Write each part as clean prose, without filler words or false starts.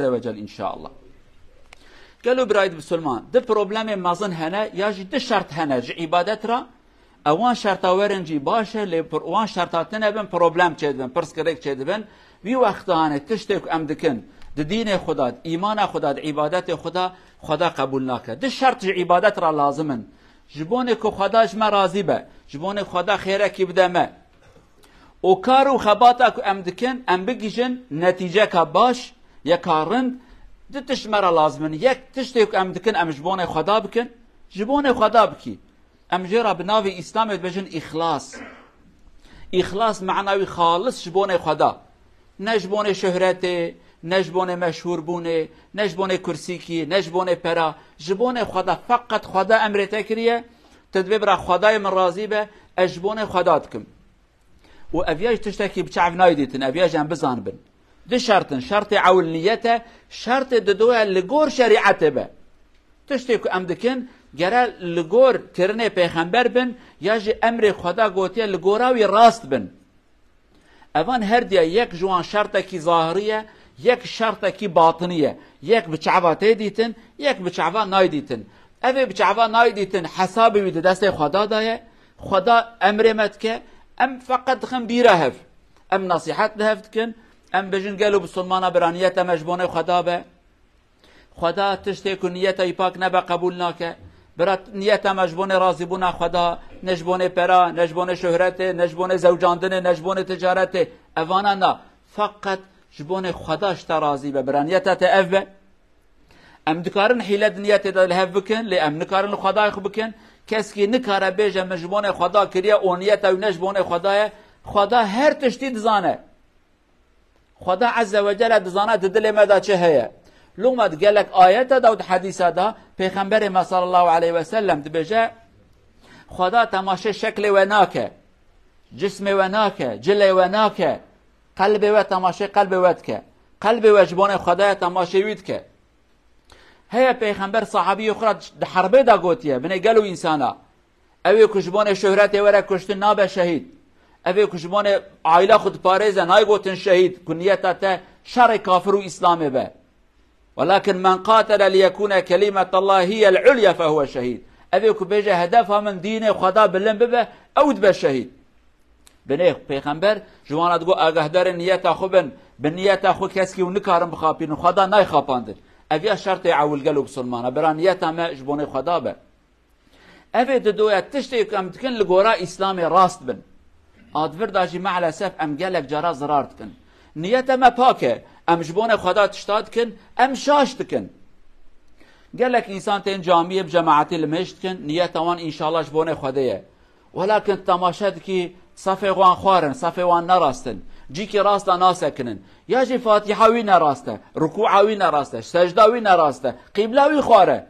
عز وجل إن شاء الله. قالوا برايد بسلمان ده بروبلم مازن هنا ياجي ده شرط هنا جي عبادت را اوان شرطا ورنجي باشه لی وان شرطاتنا بن بروبلم چدبن پرسکرک چدبن وی وقت هانه تشتک ام دکن ده دین خدا ایمان خدا عبادت خدا قبول ناکه ده شرط عبادت را لازمن جبونه که خداش ما راضی به جبونه خدا خیره کی بدمه او کارو خباتا که ام دکن ام بگیجن نتیجه که باش یا کارند ده تشمره لازمن یک تشتک ام دکن ام جبونه خدا بکن جبونه خدا بکی ام جرا بناوی اسلام بجن اخلاص معناوی خالص جبونه خدا نجبونه شهرت نجبونه مشهور بونه نجبونه کرسی کی نجبونه پرا جبونه خدا فقط خدا امر تکریه تدبیر خدای من راضی به اجبونه خدا دکم و اویاج تشتکی بچعف نایدیتن اویاج ام بزان بن ده شرط عول نیته شرط ددوه لگور شریعته به تشتکی ام دکن گره لگور کرنه پیغمبر بن یا جی امر خدا گوتیه لگوراوی راست بن اوان هر دیا یک جوان شرطه کی ظاهریه یک شرطه کی باطنیه یک بچعواته دیتن یک بچعوا نای دیتن اوه بچعوا نای دیتن حسابی ویده دست خدا دایه خدا امر مد که ام فقط خم بیره هف ام نصیحت لهفت کن ام بجن گلو بسلمانا برانیت مجبونه خدا به خدا تشتی که نیت ای پاک نبا قبول ناکه برات نیت مجبون راضی بونا خدا نجبون پرا نجبون شهرت نجبون زوجاندن نجبون تجارت اوانا نا فقط جبون خداش ترازی به برانیت تأفه ام دکارن حیلت نیت دا لهف بکن لی ام نکارن خدا خو بکن کسی نکاره بیجه مجبون خدا کریه او نیت او نجبون خدا هر تشتی دزانه خدا عز وجل دزانه دل مدا چه هیه لومد قالك آيات دا و حديث دا پیغمبر ما صلى الله عليه وسلم دبجا خدا تماشا شكل وناك جسم وناك جل وناك قلب و تماشا قلب ودك قلب وجبان خدا تماشا ويدك هيا پیغمبر صحابي اخرى حربه دا قوتيه بني قالوا انسانا اوي كجبان شهرت ورا كشتن ناب شهيد اوي كجبان عائله خود پاريزه ناي قوتن شهيد كنيته شر كافر واسلام به ولكن من قاتل ليكون كلمة الله هي العليا فهو شهيد أبيك بيجا هدفها من دين خدا بلن ببه أود بالشهيد بنيخ پیغمبر جوانا دقو آگهدار نیت خو بن بنیت خو کسی و نکارم بخاپین خدا نای خاپاندن اویا شرط عول قلو بسلمانه برا نیت ما جبون خدا به اوی ددویا تشتی کم تکن لگورا اسلام راست بن آدور داجی معلا سف ام گلک جارا ضرار تکن نیت ما پاکه ام جبون خدا تشتاد کن ام شاشت کن قالك انسان تين جامعه بجماعتي لمشت كن نيته وان ان شاء الله جبون خديه ولكن تماشات كي صفي وان خوارن صفي وان نراستن جيكي راستا ناسكنن ياجي فاتحه وين راسته ركوع وين راسته سجده وين راسته قبله وين خواره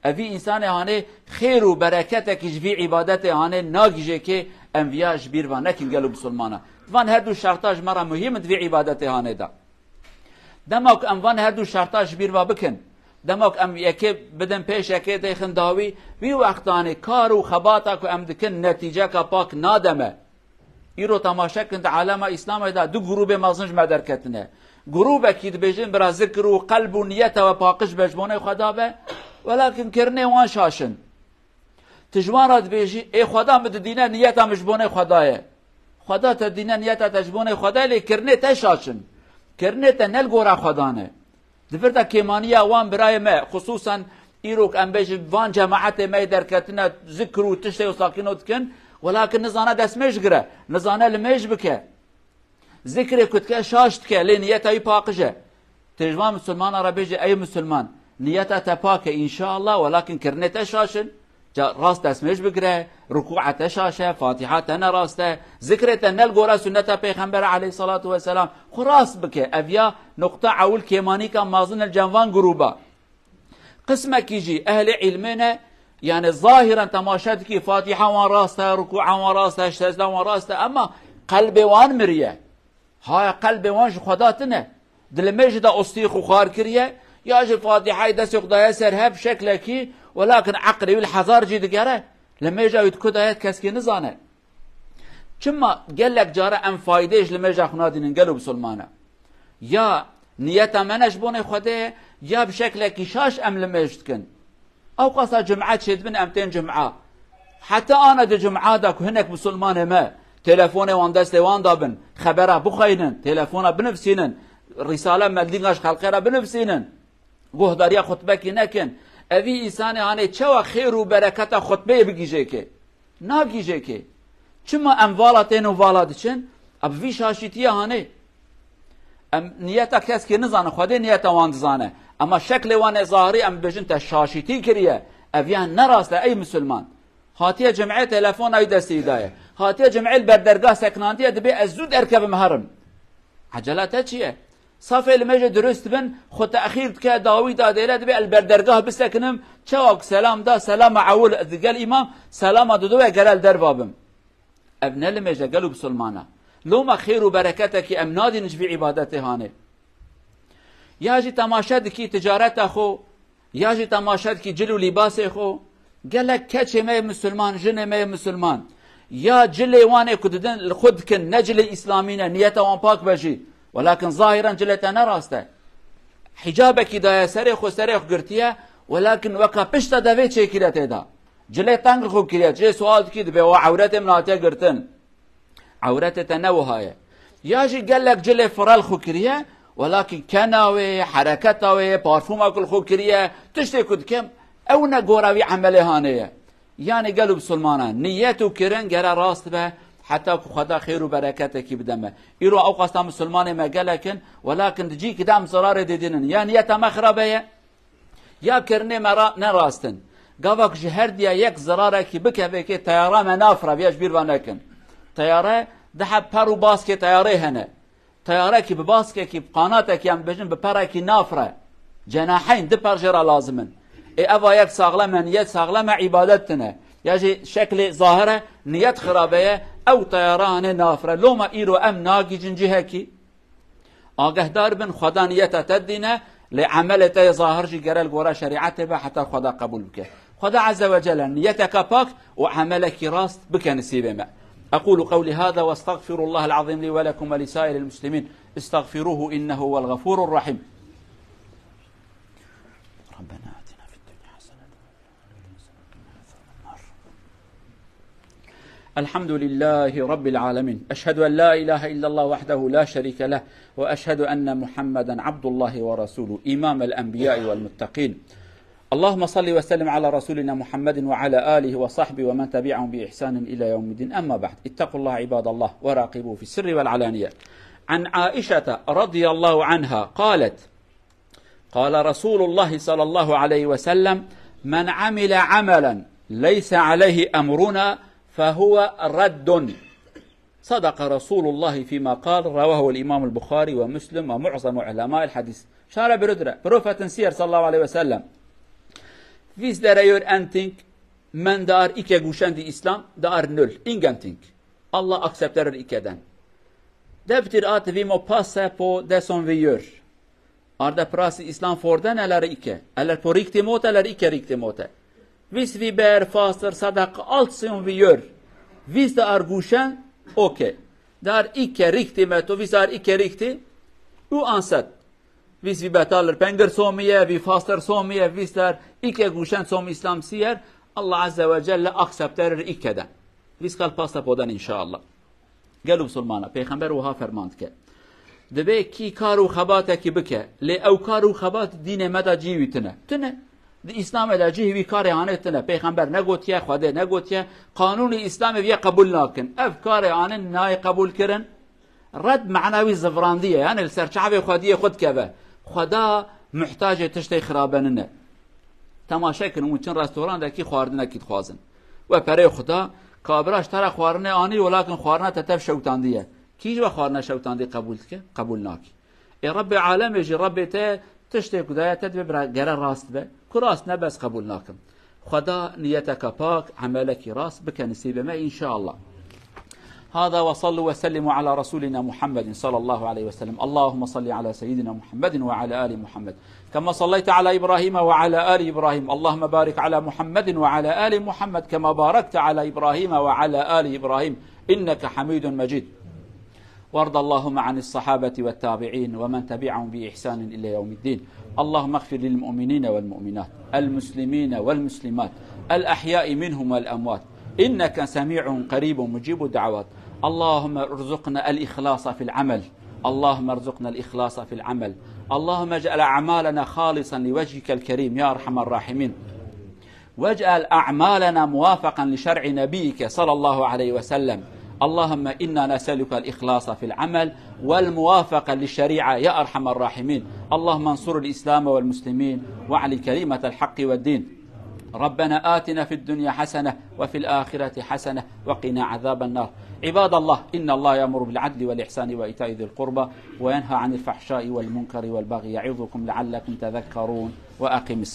افي انسان هانه خير وبركتك جبي عبادته هانه ناجي كي انبياء بير وانكن قالوا مسلمانه وان هدو شرطاج مره مهم في عبادته هانه دا دمك ام وان هدو شرطاج بير وبكن دمك ام يكي بدن پیش يكي ديخن داوي وي وقتاني كارو خباتك ام دكن نتيجه کا پاک نادمه ایرو تماشا کند عالم اسلام دا دو گروه مازنج مدرکتنه گروه اكيد بيجن برا ذكر و قلب و نیت و پاکش بجبونه خدا به ولكن کرنه وان شاشن تجوارات بيجي اي خدا مد دينه نیت مجبونه خداه خدا تدينه نیت تجبونه خدا لی کرنه تشاشن کرنه تنل گورا خدانه دفرتا كيمانية وان براي ما خصوصا إيروك أم بيج وان جماعات ما دركتنا ذكروا تشتي وساكنوا تكن ولكن نزانا دس مجقرة نزانا لميج بك ذكر كتك شاشتك لنيتا يباقجة تجوان مسلمان ربيج أي مسلمان نيتا تباك إن شاء الله ولكن كرنتا شاشن راس دس ميج بقرة ركوعة شاشة فاتحة أنا راسته ذكرة نلقورا سنة پیغمبر عليه الصلاة والسلام خراس بك أفيا نقطة عول كيماني كان مازن الجنوان قروبا قسمك يجي أهل علمنا يعني ظاهرا تماشاتك فاتحة وان راسته ركوعة وان راسته سجدة وان راسته أما قلبي وان مريه هاي قلبي وان خداتنا دل مجد أصيخ وخار كريه ياجي فاتحة دس يقضايا سرها بشكلك ولكن عقلي والحذار جيد قرأ لما يجا يتكد آيات كسكي نزانه كما قال لك جارة ام فايدهش لما يجا خنادين قالوا بسلمانه يا نيتا منش بوني خده يا بشكل كيشاش ام لمجتكن او قصا جمعة شد من امتين جمعة حتى انا دي جمعة داك هناك مسلمان ما تلفوني وان دستي وان دابن خبره بخينن تلفونه بنفسينن رساله مدليناش خلقيره بنفسينن گهداریا خطبه کی نکن اوی انسان هانه چوا خیر و برکت خطبه بگیجه که ناگیجه که چما اموالاتین و والادچن اب وی شاشیتی هانه نیتا کس که نزانه خوده نیتا وان زانه اما شکل وان ظاهری ام بجن تا شاشیتی کریه اویان نراسته ای مسلمان هاتیه جمعه تلفون ای دستی دایه هاتیه جمعه البردرگاه سکنانتیه دبی از زود ارکب مهرم عجلاته چیه صافي المجد درست بن خو تأخير كا داوي دا ديلا دبي البردرگاه بسكنم چاوك سلام دا سلام عول قال امام سلام دودو قال دربابم ابن المجد قالوا بسلمانا لوما خير وبركتك امنادي نجبي عبادته هانه ياجي تماشد کی تجارت اخو ياجي تماشد کی جلو لباس اخو قال لك كچ ما مسلمان جن ما مسلمان يا جلي وانه كدن خود كن نجل اسلامينا نيته وان پاک بجي ولكن ظاهرا جلت انا راسته حجابك دا سرخ وسرخ قرتيه ولكن وكا پشت دوي چيكيرت دا جلت تنگ خوب كريت جي سوال كي دبي عورت مناتيه قرتن عورت تنوهايه ياجي قال لك جلي فرال خو كريه ولكن كناوي حركتاوي بارفوم كل خو كريه تشتي كد كم او نغوراوي عمله هانيه يعني قالوا بسلمانان نيته كرن غير راست به حتى خدا خير وبركاته بدمه يرو او قصد مسلمان ما قالكن ولكن تجي كدام زرار ديدين يا نيته مخربه يا كرني مرا نراستن قافك جهر ديا يك زرارك بكبك طياره منافره بياش بيربانكن طياره دحب بارو باسكي طياره هنا طياره كي بباسكي كي بقناتك يم بجن ببارك نافره جناحين دبر جرا لازمن اي ابا يك ساغلم نيت ساغلم عبادتنا يجي شكل ظاهره نيت خرابه او طيران نافره لوما ايرو ام ناگی جنجهکی آگه دار بن خدا نیت تدینه لعملت ظاهر جي گرل گورا شریعت به حتى خدا قبول بك خدا عز وجل نيتك باك وعملك راست بك نسيب ما اقول قولي هذا واستغفر الله العظيم لي ولكم ولسائر المسلمين استغفروه انه هو الغفور الرحيم ربنا آتنا في الدنيا حسنة الحمد لله رب العالمين أشهد أن لا إله إلا الله وحده لا شريك له وأشهد أن محمدا عبد الله ورسوله إمام الأنبياء والمتقين اللهم صل وسلم على رسولنا محمد وعلى آله وصحبه ومن تبعهم بإحسان إلى يوم الدين أما بعد اتقوا الله عباد الله وراقبوه في السر والعلانية عن عائشة رضي الله عنها قالت قال رسول الله صلى الله عليه وسلم من عمل عملا ليس عليه أمرنا فهو رد صدق رسول الله فيما قال رواه الإمام البخاري ومسلم ومعظم علماء الحديث شارع بردرة بروفة سير صلى الله عليه وسلم فيز داريور أنتينك من دار إيكا قوشان دي إسلام دار نل إنغانتينك الله أكسبتر إيكادان دفتر آت فيمو باسا بو دسون فيور Arda prasi islam forden eller ikke. Eller på riktig måte eller ikke riktig måte. Hvis vi ber, faster, sadaq, alt som vi gjør. Hvis det er godkjent, ok. Det er ikke riktig måte, og hvis det er ikke riktig, uansett. Hvis vi betaler penger så mye, vi faster så mye, hvis det er ikke godkjent som islam sier, Allah Azza wa Jalla aksepterer ikke det. Vi skal passe på den, inshallah. Gjelub Sulmana, Peygamber و ها فرماند که دبي كي كارو خباتك بك لي او كارو خبات دين مدى جيوتنا تنه دي اسلام دا جيوي كاري هانتنا پیغمبر نگوتيه خدا نگوتيه قانون الاسلام بيه قبول ناكن افكار ان ناي قبول كرن رد معنوي زفرانديه يعني السرچعبه خديه خد كبه خدا محتاج تشتي خرابننا تماشا كن ممكن رستوران دكي خواردنا كي خوازن و بري خدا كابراش ترى خوارنه اني ولكن خوارنه تتف شوتانديه كيج وخارنا شوتاندي قبولك قبولناك اي رب العالم يجي ربي تشتي كدايه تدبر جرى راست به كراس نبس قبولناكم خدا نيتك باك عملك راس بك نسيب ما ان شاء الله هذا وصلوا وسلموا على رسولنا محمد صلى الله عليه وسلم اللهم صل على سيدنا محمد وعلى ال محمد كما صليت على ابراهيم وعلى ال ابراهيم اللهم بارك على محمد وعلى ال محمد كما باركت على ابراهيم وعلى ال ابراهيم انك حميد مجيد وارض اللهم عن الصحابة والتابعين ومن تبعهم بإحسان إلى يوم الدين. اللهم اغفر للمؤمنين والمؤمنات، المسلمين والمسلمات، الأحياء منهم والأموات، إنك سميع قريب مجيب الدعوات. اللهم ارزقنا الإخلاص في العمل، اللهم ارزقنا الإخلاص في العمل. اللهم اجعل أعمالنا خالصا لوجهك الكريم يا أرحم الراحمين، واجعل أعمالنا موافقا لشرع نبيك صلى الله عليه وسلم. اللهم إنا نسألك الإخلاص في العمل والموافقة للشريعة يا أرحم الراحمين. اللهم انصر الإسلام والمسلمين واعل كلمة الحق والدين. ربنا آتنا في الدنيا حسنة وفي الآخرة حسنة وقنا عذاب النار. عباد الله، إن الله يأمر بالعدل والإحسان وإيتاء ذي القربى وينهى عن الفحشاء والمنكر والبغي يعظكم لعلكم تذكرون. وأقم الصلاة.